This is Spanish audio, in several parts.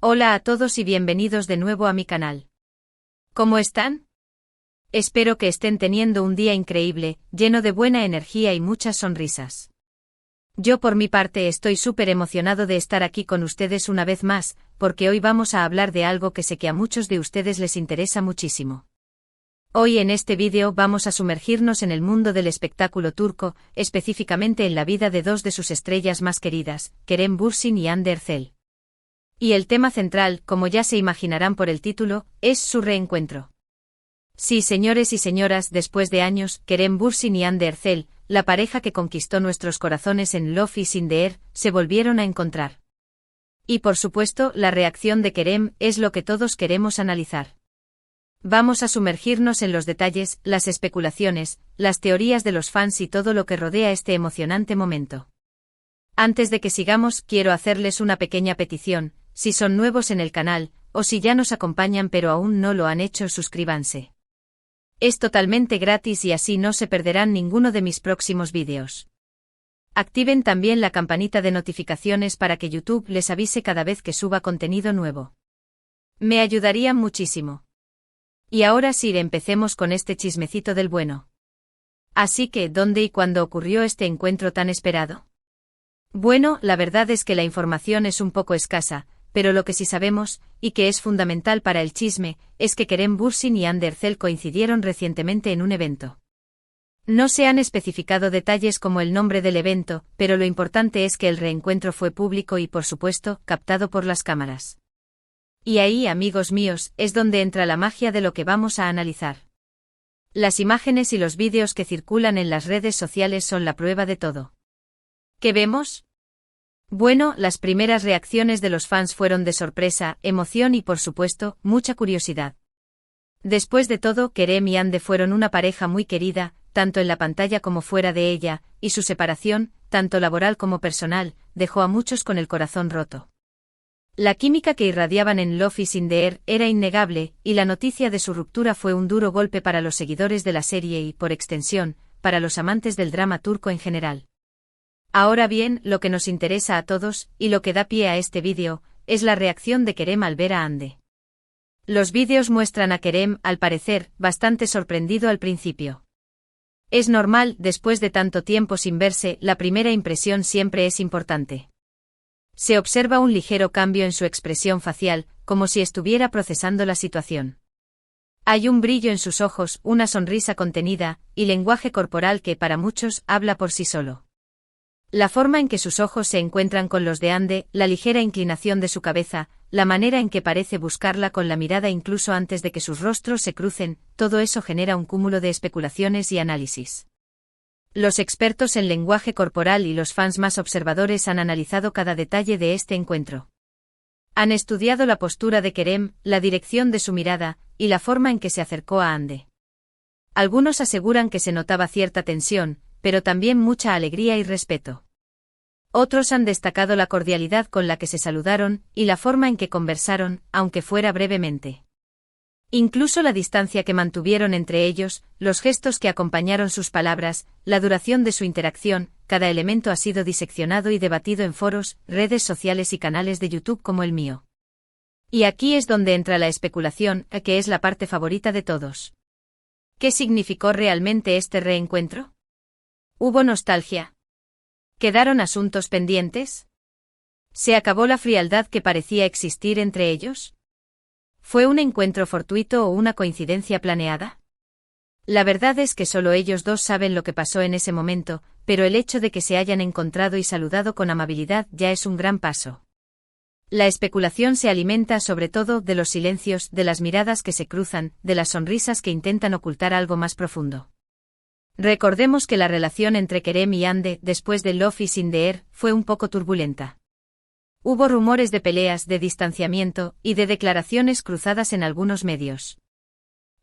Hola a todos y bienvenidos de nuevo a mi canal. ¿Cómo están? Espero que estén teniendo un día increíble, lleno de buena energía y muchas sonrisas. Yo por mi parte estoy súper emocionado de estar aquí con ustedes una vez más, porque hoy vamos a hablar de algo que sé que a muchos de ustedes les interesa muchísimo. Hoy en este vídeo vamos a sumergirnos en el mundo del espectáculo turco, específicamente en la vida de dos de sus estrellas más queridas, Kerem Bürsin y Hande Erçel. Y el tema central, como ya se imaginarán por el título, es su reencuentro. Sí, señores y señoras, después de años, Kerem Bürsin y Hande Erçel, la pareja que conquistó nuestros corazones en Love is in the Air, se volvieron a encontrar. Y por supuesto, la reacción de Kerem es lo que todos queremos analizar. Vamos a sumergirnos en los detalles, las especulaciones, las teorías de los fans y todo lo que rodea este emocionante momento. Antes de que sigamos, quiero hacerles una pequeña petición. Si son nuevos en el canal, o si ya nos acompañan pero aún no lo han hecho, suscríbanse. Es totalmente gratis y así no se perderán ninguno de mis próximos vídeos. Activen también la campanita de notificaciones para que YouTube les avise cada vez que suba contenido nuevo. Me ayudarían muchísimo. Y ahora sí, empecemos con este chismecito del bueno. Así que, ¿dónde y cuándo ocurrió este encuentro tan esperado? Bueno, la verdad es que la información es un poco escasa, pero lo que sí sabemos, y que es fundamental para el chisme, es que Kerem Bürsin y Hande Erçel coincidieron recientemente en un evento. No se han especificado detalles como el nombre del evento, pero lo importante es que el reencuentro fue público y, por supuesto, captado por las cámaras. Y ahí, amigos míos, es donde entra la magia de lo que vamos a analizar. Las imágenes y los vídeos que circulan en las redes sociales son la prueba de todo. ¿Qué vemos? Bueno, las primeras reacciones de los fans fueron de sorpresa, emoción y por supuesto, mucha curiosidad. Después de todo, Kerem y Hande fueron una pareja muy querida, tanto en la pantalla como fuera de ella, y su separación, tanto laboral como personal, dejó a muchos con el corazón roto. La química que irradiaban en Love is in the Air era innegable, y la noticia de su ruptura fue un duro golpe para los seguidores de la serie y, por extensión, para los amantes del drama turco en general. Ahora bien, lo que nos interesa a todos, y lo que da pie a este vídeo, es la reacción de Kerem al ver a Hande. Los vídeos muestran a Kerem, al parecer, bastante sorprendido al principio. Es normal, después de tanto tiempo sin verse, la primera impresión siempre es importante. Se observa un ligero cambio en su expresión facial, como si estuviera procesando la situación. Hay un brillo en sus ojos, una sonrisa contenida, y lenguaje corporal que, para muchos, habla por sí solo. La forma en que sus ojos se encuentran con los de Hande, la ligera inclinación de su cabeza, la manera en que parece buscarla con la mirada incluso antes de que sus rostros se crucen, todo eso genera un cúmulo de especulaciones y análisis. Los expertos en lenguaje corporal y los fans más observadores han analizado cada detalle de este encuentro. Han estudiado la postura de Kerem, la dirección de su mirada, y la forma en que se acercó a Hande. Algunos aseguran que se notaba cierta tensión, pero también mucha alegría y respeto. Otros han destacado la cordialidad con la que se saludaron, y la forma en que conversaron, aunque fuera brevemente. Incluso la distancia que mantuvieron entre ellos, los gestos que acompañaron sus palabras, la duración de su interacción, cada elemento ha sido diseccionado y debatido en foros, redes sociales y canales de YouTube como el mío. Y aquí es donde entra la especulación, que es la parte favorita de todos. ¿Qué significó realmente este reencuentro? ¿Hubo nostalgia? ¿Quedaron asuntos pendientes? ¿Se acabó la frialdad que parecía existir entre ellos? ¿Fue un encuentro fortuito o una coincidencia planeada? La verdad es que solo ellos dos saben lo que pasó en ese momento, pero el hecho de que se hayan encontrado y saludado con amabilidad ya es un gran paso. La especulación se alimenta sobre todo de los silencios, de las miradas que se cruzan, de las sonrisas que intentan ocultar algo más profundo. Recordemos que la relación entre Kerem y Hande, después de Love is in the Air, fue un poco turbulenta. Hubo rumores de peleas, de distanciamiento, y de declaraciones cruzadas en algunos medios.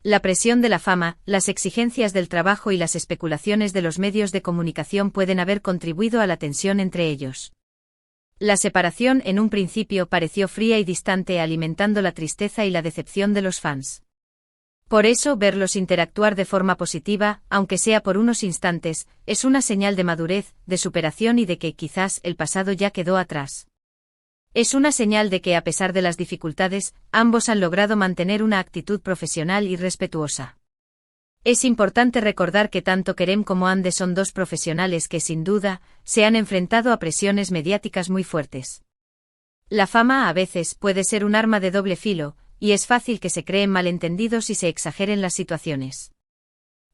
La presión de la fama, las exigencias del trabajo y las especulaciones de los medios de comunicación pueden haber contribuido a la tensión entre ellos. La separación en un principio pareció fría y distante, alimentando la tristeza y la decepción de los fans. Por eso, verlos interactuar de forma positiva, aunque sea por unos instantes, es una señal de madurez, de superación y de que quizás el pasado ya quedó atrás. Es una señal de que a pesar de las dificultades, ambos han logrado mantener una actitud profesional y respetuosa. Es importante recordar que tanto Kerem como Hande son dos profesionales que, sin duda, se han enfrentado a presiones mediáticas muy fuertes. La fama a veces puede ser un arma de doble filo, y es fácil que se creen malentendidos y se exageren las situaciones.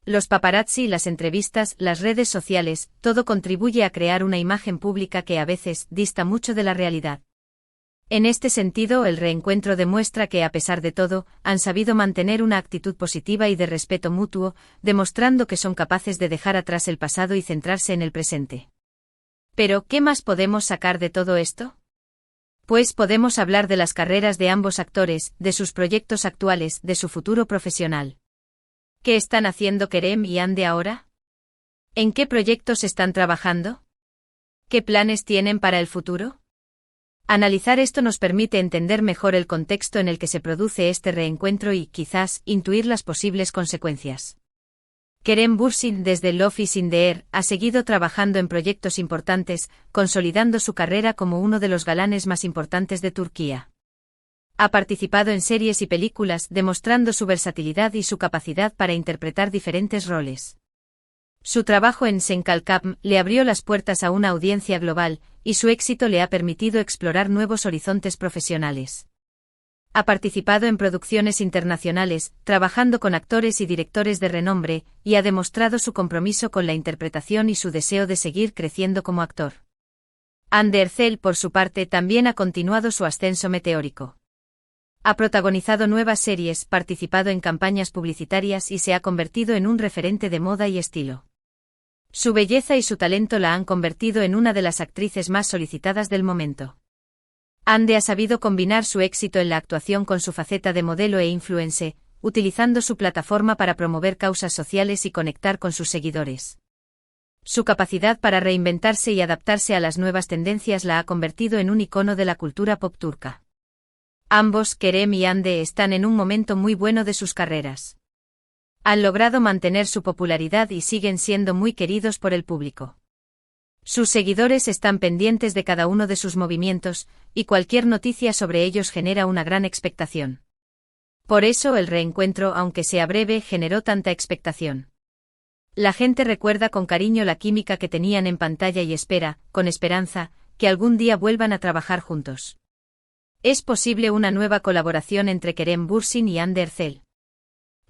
Los paparazzi, las entrevistas, las redes sociales, todo contribuye a crear una imagen pública que a veces dista mucho de la realidad. En este sentido, el reencuentro demuestra que, a pesar de todo, han sabido mantener una actitud positiva y de respeto mutuo, demostrando que son capaces de dejar atrás el pasado y centrarse en el presente. Pero, ¿qué más podemos sacar de todo esto? Pues podemos hablar de las carreras de ambos actores, de sus proyectos actuales, de su futuro profesional. ¿Qué están haciendo Kerem y Hande ahora? ¿En qué proyectos están trabajando? ¿Qué planes tienen para el futuro? Analizar esto nos permite entender mejor el contexto en el que se produce este reencuentro y, quizás, intuir las posibles consecuencias. Kerem Bürsin, desde Love is in the Air, ha seguido trabajando en proyectos importantes, consolidando su carrera como uno de los galanes más importantes de Turquía. Ha participado en series y películas, demostrando su versatilidad y su capacidad para interpretar diferentes roles. Su trabajo en Sen Kalkam le abrió las puertas a una audiencia global, y su éxito le ha permitido explorar nuevos horizontes profesionales. Ha participado en producciones internacionales, trabajando con actores y directores de renombre, y ha demostrado su compromiso con la interpretación y su deseo de seguir creciendo como actor. Hande Erçel, por su parte, también ha continuado su ascenso meteórico. Ha protagonizado nuevas series, participado en campañas publicitarias y se ha convertido en un referente de moda y estilo. Su belleza y su talento la han convertido en una de las actrices más solicitadas del momento. Hande ha sabido combinar su éxito en la actuación con su faceta de modelo e influencer, utilizando su plataforma para promover causas sociales y conectar con sus seguidores. Su capacidad para reinventarse y adaptarse a las nuevas tendencias la ha convertido en un icono de la cultura pop turca. Ambos, Kerem y Hande, están en un momento muy bueno de sus carreras. Han logrado mantener su popularidad y siguen siendo muy queridos por el público. Sus seguidores están pendientes de cada uno de sus movimientos, y cualquier noticia sobre ellos genera una gran expectación. Por eso el reencuentro, aunque sea breve, generó tanta expectación. La gente recuerda con cariño la química que tenían en pantalla y espera, con esperanza, que algún día vuelvan a trabajar juntos. ¿Es posible una nueva colaboración entre Kerem Bürsin y Hande Erçel?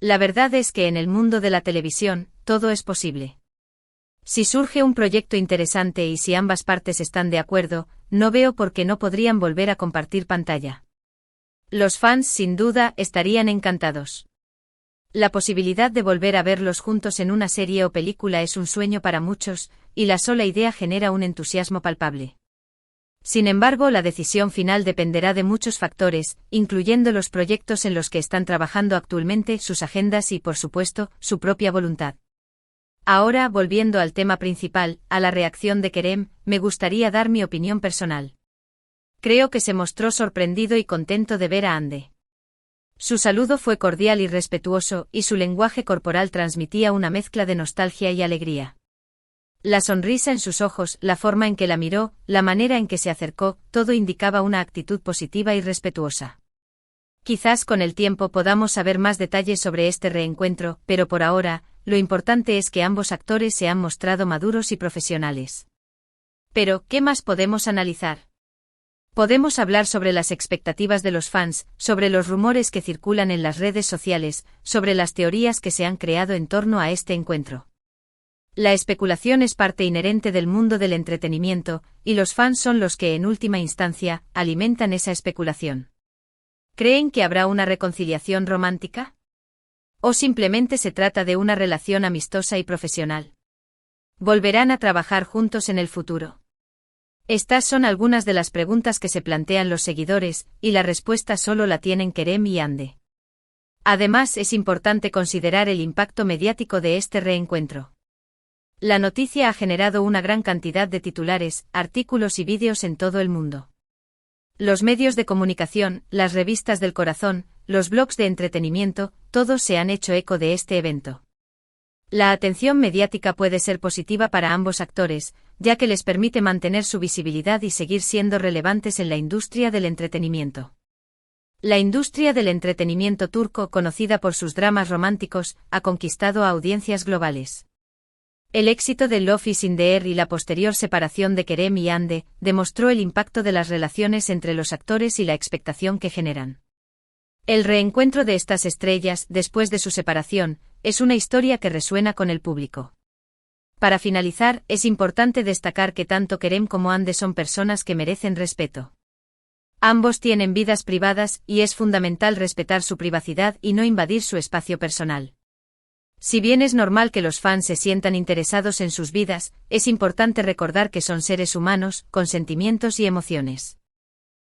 La verdad es que en el mundo de la televisión, todo es posible. Si surge un proyecto interesante y si ambas partes están de acuerdo, no veo por qué no podrían volver a compartir pantalla. Los fans, sin duda, estarían encantados. La posibilidad de volver a verlos juntos en una serie o película es un sueño para muchos, y la sola idea genera un entusiasmo palpable. Sin embargo, la decisión final dependerá de muchos factores, incluyendo los proyectos en los que están trabajando actualmente, sus agendas y, por supuesto, su propia voluntad. Ahora, volviendo al tema principal, a la reacción de Kerem, me gustaría dar mi opinión personal. Creo que se mostró sorprendido y contento de ver a Hande. Su saludo fue cordial y respetuoso, y su lenguaje corporal transmitía una mezcla de nostalgia y alegría. La sonrisa en sus ojos, la forma en que la miró, la manera en que se acercó, todo indicaba una actitud positiva y respetuosa. Quizás con el tiempo podamos saber más detalles sobre este reencuentro, pero por ahora, lo importante es que ambos actores se han mostrado maduros y profesionales. Pero, ¿qué más podemos analizar? Podemos hablar sobre las expectativas de los fans, sobre los rumores que circulan en las redes sociales, sobre las teorías que se han creado en torno a este encuentro. La especulación es parte inherente del mundo del entretenimiento, y los fans son los que en última instancia alimentan esa especulación. ¿Creen que habrá una reconciliación romántica? ¿O simplemente se trata de una relación amistosa y profesional? ¿Volverán a trabajar juntos en el futuro? Estas son algunas de las preguntas que se plantean los seguidores, y la respuesta solo la tienen Kerem y Hande. Además, es importante considerar el impacto mediático de este reencuentro. La noticia ha generado una gran cantidad de titulares, artículos y vídeos en todo el mundo. Los medios de comunicación, las revistas del corazón, los blogs de entretenimiento, todos se han hecho eco de este evento. La atención mediática puede ser positiva para ambos actores, ya que les permite mantener su visibilidad y seguir siendo relevantes en la industria del entretenimiento. La industria del entretenimiento turco, conocida por sus dramas románticos, ha conquistado a audiencias globales. El éxito de Love is in the Air y la posterior separación de Kerem y Hande demostró el impacto de las relaciones entre los actores y la expectación que generan. El reencuentro de estas estrellas, después de su separación, es una historia que resuena con el público. Para finalizar, es importante destacar que tanto Kerem como Hande son personas que merecen respeto. Ambos tienen vidas privadas y es fundamental respetar su privacidad y no invadir su espacio personal. Si bien es normal que los fans se sientan interesados en sus vidas, es importante recordar que son seres humanos, con sentimientos y emociones.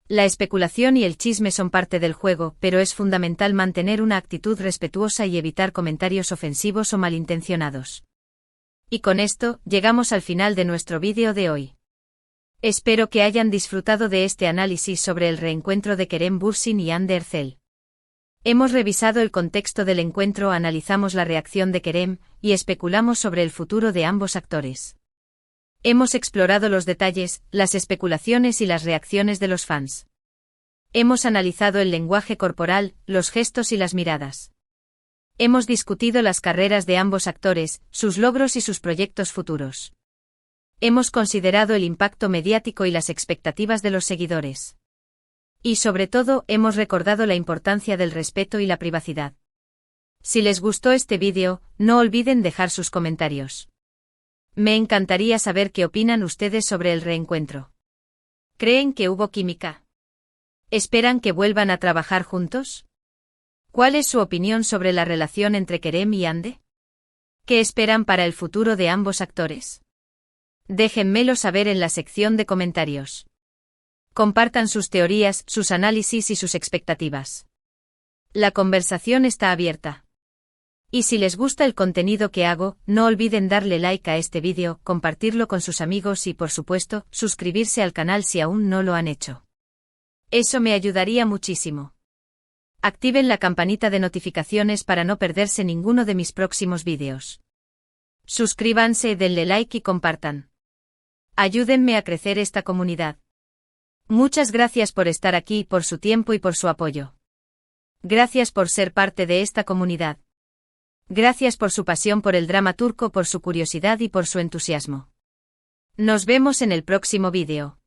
La especulación y el chisme son parte del juego, pero es fundamental mantener una actitud respetuosa y evitar comentarios ofensivos o malintencionados. Y con esto, llegamos al final de nuestro vídeo de hoy. Espero que hayan disfrutado de este análisis sobre el reencuentro de Kerem Bürsin y Hande Erçel. Hemos revisado el contexto del encuentro, analizamos la reacción de Kerem, y especulamos sobre el futuro de ambos actores. Hemos explorado los detalles, las especulaciones y las reacciones de los fans. Hemos analizado el lenguaje corporal, los gestos y las miradas. Hemos discutido las carreras de ambos actores, sus logros y sus proyectos futuros. Hemos considerado el impacto mediático y las expectativas de los seguidores. Y sobre todo, hemos recordado la importancia del respeto y la privacidad. Si les gustó este vídeo, no olviden dejar sus comentarios. Me encantaría saber qué opinan ustedes sobre el reencuentro. ¿Creen que hubo química? ¿Esperan que vuelvan a trabajar juntos? ¿Cuál es su opinión sobre la relación entre Kerem y Hande? ¿Qué esperan para el futuro de ambos actores? Déjenmelo saber en la sección de comentarios. Compartan sus teorías, sus análisis y sus expectativas. La conversación está abierta. Y si les gusta el contenido que hago, no olviden darle like a este vídeo, compartirlo con sus amigos y, por supuesto, suscribirse al canal si aún no lo han hecho. Eso me ayudaría muchísimo. Activen la campanita de notificaciones para no perderse ninguno de mis próximos vídeos. Suscríbanse, denle like y compartan. Ayúdenme a crecer esta comunidad. Muchas gracias por estar aquí, por su tiempo y por su apoyo. Gracias por ser parte de esta comunidad. Gracias por su pasión por el drama turco, por su curiosidad y por su entusiasmo. Nos vemos en el próximo vídeo.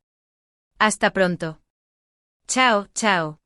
Hasta pronto. Chao, chao.